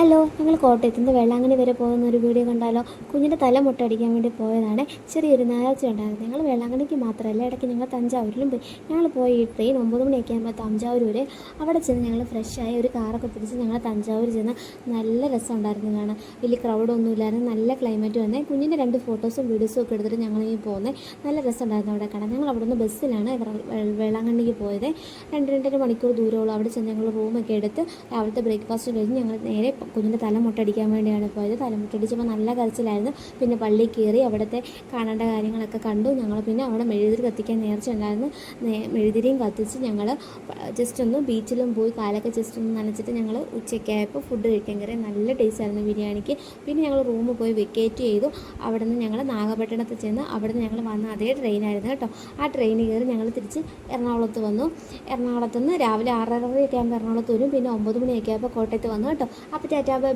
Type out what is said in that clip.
Hello, ഞങ്ങൾ കോട്ടയത്ത് നിന്ന് വേളാങ്കണ്ണി വരെ പോകുന്ന ഒരു വീഡിയോ കണ്ടാലോ? കുഞ്ഞിൻ്റെ തല മുട്ടടിക്കാൻ വേണ്ടി പോയതാണ്. ചെറിയൊരു നേർച്ച ഉണ്ടായിരുന്നു. ഞങ്ങൾ വേളാങ്കണ്ണിക്ക് മാത്രമല്ല, ഇടയ്ക്ക് ഞങ്ങൾ തഞ്ചാവൂരിലും പോയി. ഞങ്ങൾ പോയി ട്രെയിൻ 9 മണിയൊക്കെ ആകുമ്പോൾ തഞ്ചാവൂർ വരെ. അവിടെ ചെന്ന് ഞങ്ങൾ ഫ്രഷായി ഒരു കാറൊക്കെ പിടിച്ച് ഞങ്ങൾ തഞ്ചാവൂർ ചെന്ന്. നല്ല രസമുണ്ടായിരുന്നു കാണാൻ. വലിയ ക്രൗഡൊന്നും ഇല്ലായിരുന്നു. നല്ല ക്ലൈമറ്റ് വന്നേ. കുഞ്ഞിൻ്റെ 2 ഫോട്ടോസും വീഡിയോസും ഒക്കെ എടുത്തിട്ട് ഞങ്ങളിങ്ങി പോകുന്നത്. നല്ല രസമുണ്ടായിരുന്നു അവിടെ കാണാൻ. ഞങ്ങൾ അവിടെ നിന്ന് ബസ്സിലാണ് വേളാങ്കണ്ണിക്ക് പോയത്. 2-2.5 മണിക്കൂർ ദൂരമുള്ളൂ. അവിടെ ചെന്ന് ഞങ്ങൾ റൂമൊക്കെ എടുത്ത് രാവിലത്തെ ബ്രേക്ക്ഫാസ്റ്റ് കഴിഞ്ഞ് ഞങ്ങൾ നേരെ കുഞ്ഞിൻ്റെ തല മുട്ടടിക്കാൻ വേണ്ടിയാണ് പോയത്. തല മുട്ടടിച്ചപ്പോൾ നല്ല കരച്ചിലായിരുന്നു. പിന്നെ പള്ളിയിൽ കയറി അവിടുത്തെ കാണേണ്ട കാര്യങ്ങളൊക്കെ കണ്ടു. ഞങ്ങൾ പിന്നെ അവിടെ മെഴുകുതിരി കത്തിക്കാൻ നേർച്ച ഉണ്ടായിരുന്നു. മെഴുകുതിരിയും കത്തിച്ച് ഞങ്ങൾ ജസ്റ്റ് ഒന്ന് ബീച്ചിലും പോയി കാലൊക്കെ ജസ്റ്റ് ഒന്ന് നനച്ചിട്ട് ഞങ്ങൾ ഉച്ചയ്ക്കായപ്പോൾ ഫുഡ് കഴിക്കാൻ കയറി. നല്ല ടേസ്റ്റ് ആയിരുന്നു ബിരിയാണിക്ക്. പിന്നെ ഞങ്ങൾ റൂമിൽ പോയി വെക്കേറ്റ് ചെയ്തു. അവിടെ നിന്ന് ഞങ്ങൾ നാഗപട്ടണത്ത് ചെന്ന് അവിടെ നിന്ന് ഞങ്ങൾ വന്ന അതേ ട്രെയിനായിരുന്നു കേട്ടോ. ആ ട്രെയിനിൽ കയറി ഞങ്ങൾ തിരിച്ച് എറണാകുളത്ത് വന്നു. എറണാകുളത്ത് നിന്ന് രാവിലെ 6:30 ഒക്കെ ആകുമ്പോൾ എറണാകുളത്ത് വരും. പിന്നെ 9 മണിയൊക്കെ ആകുമ്പോൾ കോട്ടയത്ത് വന്നു കേട്ടോ. അപ്പോൾ ടാറ്റാ ബൈ.